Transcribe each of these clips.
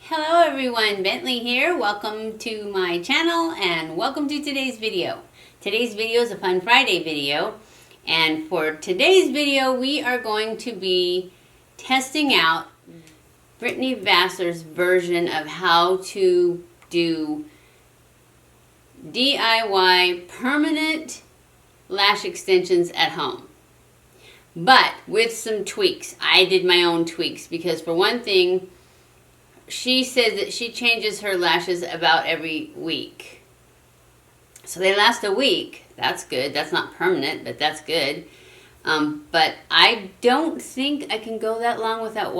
Hello everyone, Bentley here. Welcome to my channel and welcome to today's video. Today's video is a Fun Friday video, and for today's video we are going to be testing out Brittany Vasseur's version of how to do DIY permanent lash extensions at home. But with some tweaks. I did my own tweaks because, for one thing, she says that she changes her lashes about every week. So they last a week. That's good. That's not permanent, but that's good. But I don't think I can go that long without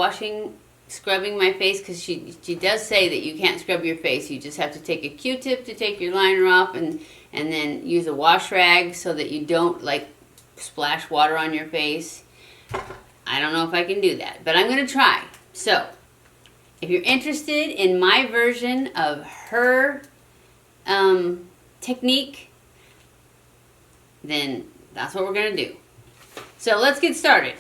scrubbing my face, because she does say that you can't scrub your face. You just have to take a Q-tip to take your liner off and then use a wash rag so that you don't like splash water on your face. I don't know if I can do that, but I'm going to try. So if you're interested in my version of her technique, then that's what we're going to do. So let's get started.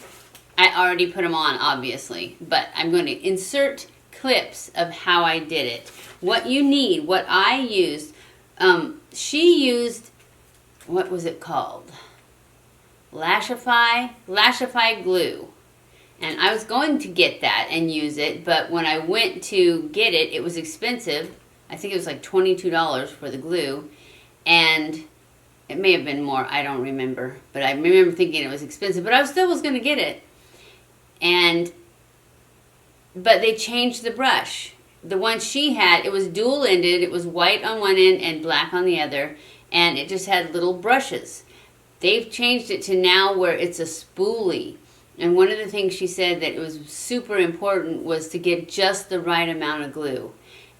I already put them on, obviously, but I'm going to insert clips of how I did it. What you need, what I used, she used, what was it called? Lashify glue. And I was going to get that and use it, but when I went to get it, it was expensive. I think it was like $22 for the glue, and it may have been more, I don't remember. But I remember thinking it was expensive, but I still was going to get it. But they changed the brush. The one she had, it was dual-ended. It was white on one end and black on the other, and it just had little brushes. They've changed it to now where it's a spoolie. And one of the things she said that it was super important was to get just the right amount of glue.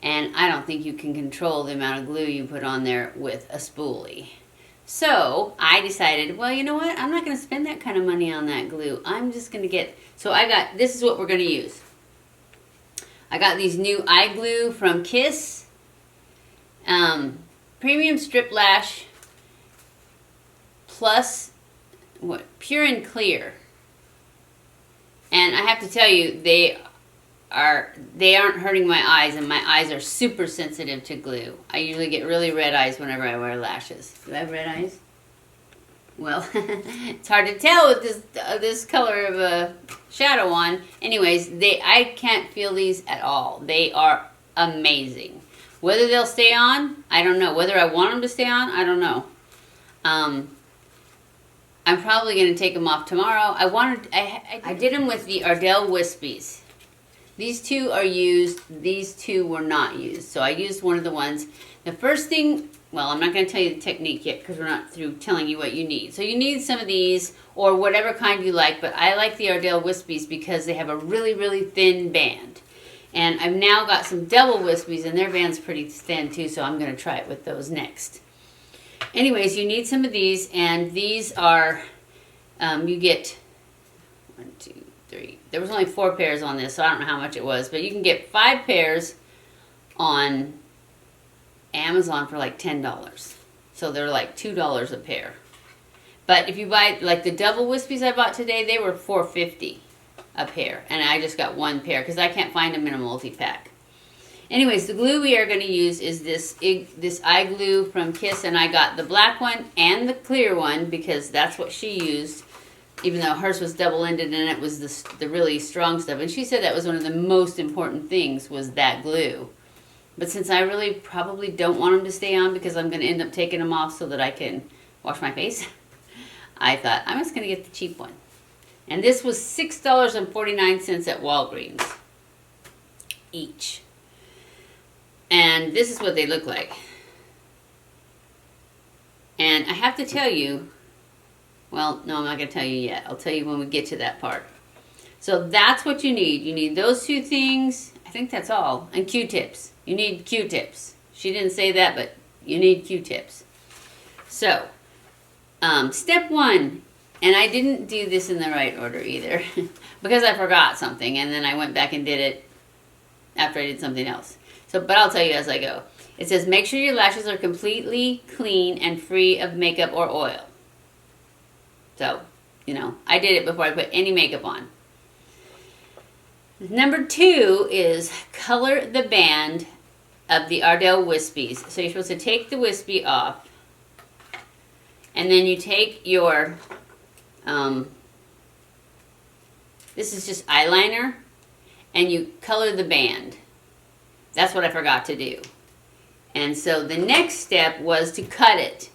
And I don't think you can control the amount of glue you put on there with a spoolie. So I decided, well, you know what? I'm not going to spend that kind of money on that glue. I'm just going to get, so this is what we're going to use. I got these new eye glue from Kiss. Premium Strip Lash plus Pure and Clear. And I have to tell you, they aren't hurting my eyes, and my eyes are super sensitive to glue. I usually get really red eyes whenever I wear lashes. Do I have red eyes? Well, it's hard to tell with this color of a shadow on. Anyways, I can't feel these at all. They are amazing. Whether they'll stay on, I don't know. Whether I want them to stay on, I don't know. I'm probably going to take them off tomorrow. I did them with the Ardell Wispies. These two are used. These two were not used. So I used one of the ones. The first thing, well, I'm not going to tell you the technique yet because we're not through telling you what you need. So you need some of these or whatever kind you like. But I like the Ardell Wispies because they have a really, really thin band. And I've now got some double Wispies, and their band's pretty thin too. So I'm going to try it with those next. Anyways, you need some of these, and these are, you get 1, 2, 3. There was only 4 pairs on this, so I don't know how much it was, but you can get 5 pairs on Amazon for like $10. So they're like $2 a pair. But if you buy, like the double Wispies I bought today, they were $4.50 a pair, and I just got 1 pair because I can't find them in a multi-pack. Anyways, the glue we are going to use is this eye glue from Kiss, and I got the black one and the clear one because that's what she used, even though hers was double-ended and it was the really strong stuff. And she said that was one of the most important things, was that glue. But since I really probably don't want them to stay on because I'm going to end up taking them off so that I can wash my face, I thought I'm just going to get the cheap one. And this was $6.49 at Walgreens each. And this is what they look like. And I have to tell you, well, no, I'm not going to tell you yet. I'll tell you when we get to that part. So that's what you need. You need those 2 things. I think that's all. And Q-tips. You need Q-tips. She didn't say that, but you need Q-tips. So, step 1. And I didn't do this in the right order either because I forgot something, and then I went back and did it after I did something else. But I'll tell you as I go. It says, make sure your lashes are completely clean and free of makeup or oil. So, I did it before I put any makeup on. Number 2 is color the band of the Ardell Wispies. So you're supposed to take the wispy off, and then you take your, this is just eyeliner, and you color the band. That's what I forgot to do. And so the next step was to cut it.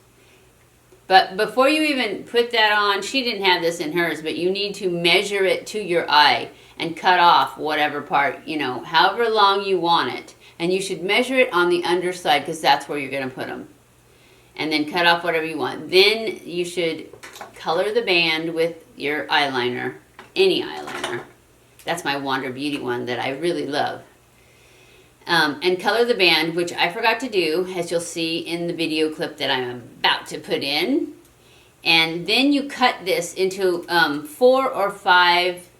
But before you even put that on, she didn't have this in hers, but you need to measure it to your eye and cut off whatever part, you know, however long you want it. And you should measure it on the underside because that's where you're going to put them. And then cut off whatever you want. Then you should color the band with your eyeliner, any eyeliner. That's my Wander Beauty one that I really love. And color the band, which I forgot to do, as you'll see in the video clip that I'm about to put in. And then you cut this into 4 or 5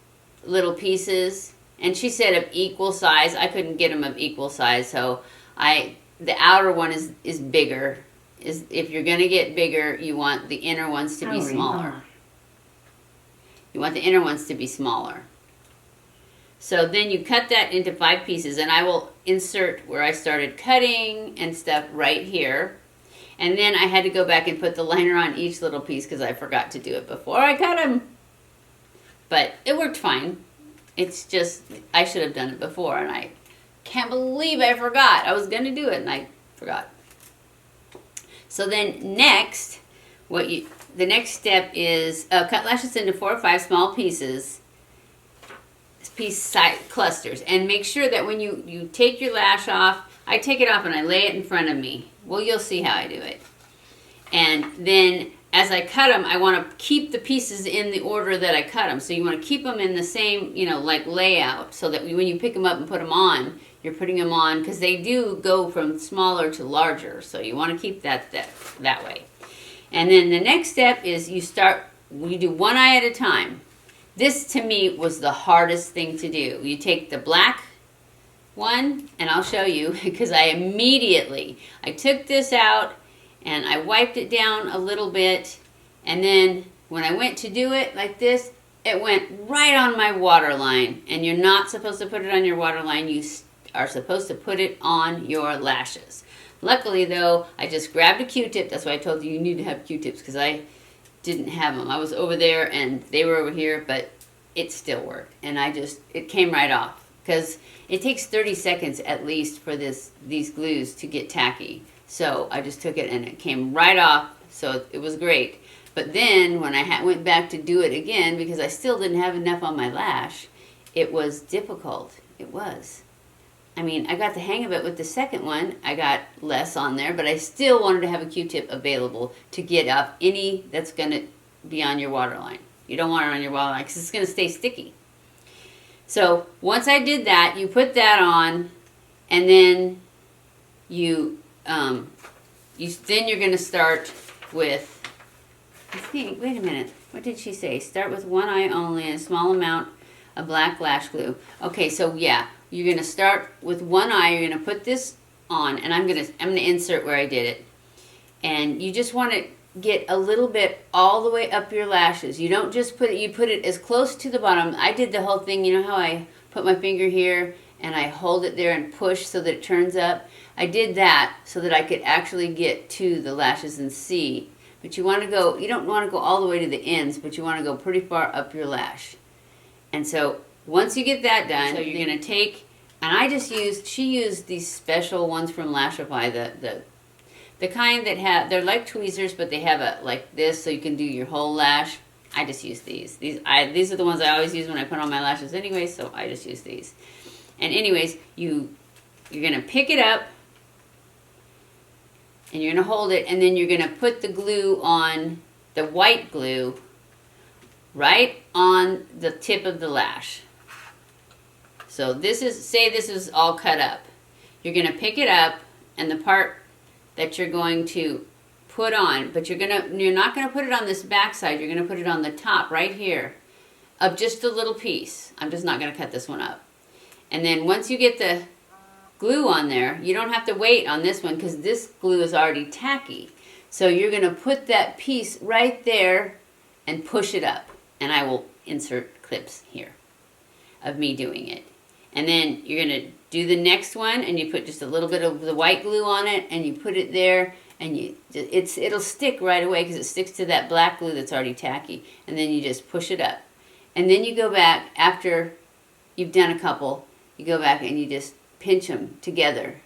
little pieces. And she said of equal size. I couldn't get them of equal size, so the outer one is bigger. If you're going to get bigger, you want the inner ones to be smaller. You want the inner ones to be smaller. So then you cut that into 5 pieces, and I will insert where I started cutting and stuff right here. And then I had to go back and put the liner on each little piece because I forgot to do it before I cut them. But it worked fine. It's just, I should have done it before, and I can't believe I forgot. I was going to do it, and I forgot. So then next, the next step is cut lashes into 4 or 5 small pieces. Clusters, and make sure that when you take your lash off, I take it off and I lay it in front of me. Well, you'll see how I do it. And then as I cut them, I want to keep the pieces in the order that I cut them. So you want to keep them in the same, you know, like layout, so that when you pick them up and put them on, you're putting them on, because they do go from smaller to larger. So you want to keep that way. And then the next step is you do one eye at a time. This, to me, was the hardest thing to do. You take the black one, and I'll show you, because I took this out, and I wiped it down a little bit, and then when I went to do it like this, it went right on my waterline, and you're not supposed to put it on your waterline. You are supposed to put it on your lashes. Luckily, though, I just grabbed a Q-tip. That's why I told you need to have Q-tips, because I didn't have them. I was over there and they were over here, but it still worked. And it came right off, because it takes 30 seconds at least for these glues to get tacky. So I just took it and it came right off, so it was great. But then when I went back to do it again, because I still didn't have enough on my lash, it was difficult. It was. I mean, I got the hang of it with the second one. I got less on there, but I still wanted to have a Q-tip available to get up any that's going to be on your waterline. You don't want it on your waterline because it's going to stay sticky. So once I did that, you put that on, and then then you're going to start with, I think, wait a minute, what did she say? Start with one eye only and a small amount of black lash glue. Okay, so yeah. You're going to start with one eye. You're going to put this on, and I'm going to insert where I did it. And you just want to get a little bit all the way up your lashes. You don't just put it, you put it as close to the bottom. I did the whole thing, you know how I put my finger here and I hold it there and push so that it turns up? I did that so that I could actually get to the lashes and see. But you want to go, you don't want to go all the way to the ends, but you want to go pretty far up your lash. And so once you get that done, so you're going to take, and she used these special ones from Lashify, the kind that they're like tweezers, but they have like this, so you can do your whole lash. I just use these. These are the ones I always use when I put on my lashes anyway, so I just use these. And anyways, you're going to pick it up, and you're going to hold it, and then you're going to put the glue on, the white glue, right on the tip of the lash. So say this is all cut up. You're going to pick it up, and the part that you're going to put on, but you're not going to put it on this back side. You're going to put it on the top right here of just a little piece. I'm just not going to cut this one up. And then once you get the glue on there, you don't have to wait on this one because this glue is already tacky. So you're going to put that piece right there and push it up. And I will insert clips here of me doing it. And then you're going to do the next one, and you put just a little bit of the white glue on it, and you put it there, and it'll stick right away because it sticks to that black glue that's already tacky. And then you just push it up. And then you go back, after you've done a couple, you go back and you just pinch them together.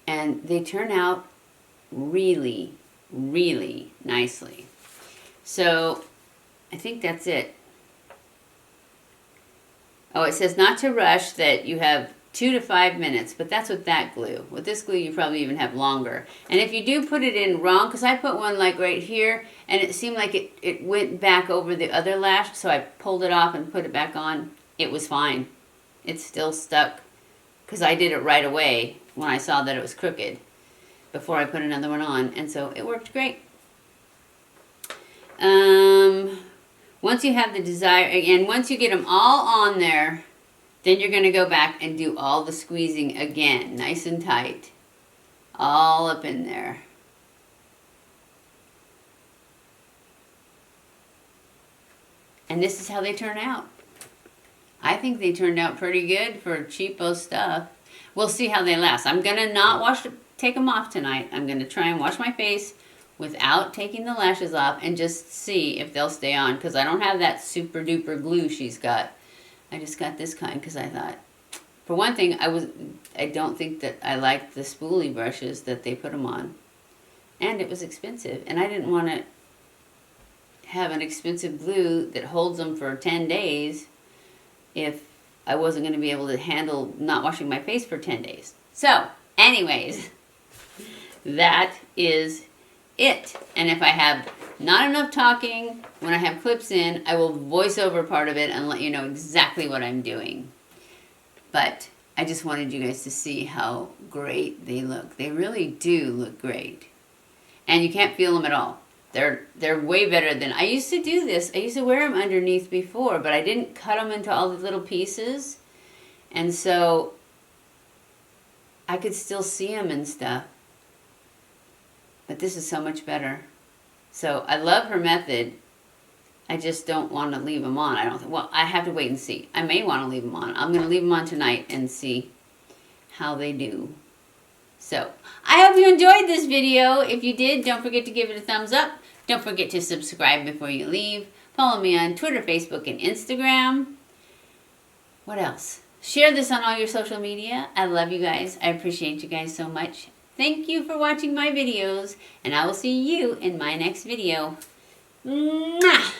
And they turn out really, really nicely. So I think that's it. Oh, it says not to rush, that you have 2 to 5 minutes, but that's with that glue. With this glue, you probably even have longer. And if you do put it in wrong, because I put one like right here, and it seemed like it went back over the other lash, so I pulled it off and put it back on. It was fine. It still stuck, because I did it right away when I saw that it was crooked before I put another one on, and so it worked great. Once you have the desire, and once you get them all on there, then you're going to go back and do all the squeezing again, nice and tight, all up in there. And this is how they turn out. I think they turned out pretty good for cheapo stuff. We'll see how they last. I'm going to not take them off tonight. I'm going to try and wash my face without taking the lashes off and just see if they'll stay on, because I don't have that super duper glue she's got. I just got this kind because I thought, for one thing, I don't think that I liked the spoolie brushes that they put them on. And it was expensive, and I didn't want to have an expensive glue that holds them for 10 days if I wasn't going to be able to handle not washing my face for 10 days. So, anyways, that is it. And if I have not enough talking, when I have clips in, I will voice over part of it and let you know exactly what I'm doing. But I just wanted you guys to see how great they look. They really do look great. And you can't feel them at all. They're way better than, I used to do this. I used to wear them underneath before, but I didn't cut them into all the little pieces. And so I could still see them and stuff. But this is so much better. So I love her method. I just don't want to leave them on. Well, I have to wait and see. I may want to leave them on. I'm going to leave them on tonight and see how they do. So I hope you enjoyed this video. If you did, don't forget to give it a thumbs up. Don't forget to subscribe before you leave. Follow me on Twitter, Facebook, and Instagram. What else? Share this on all your social media. I love you guys. I appreciate you guys so much. Thank you for watching my videos, and I will see you in my next video. Mwah!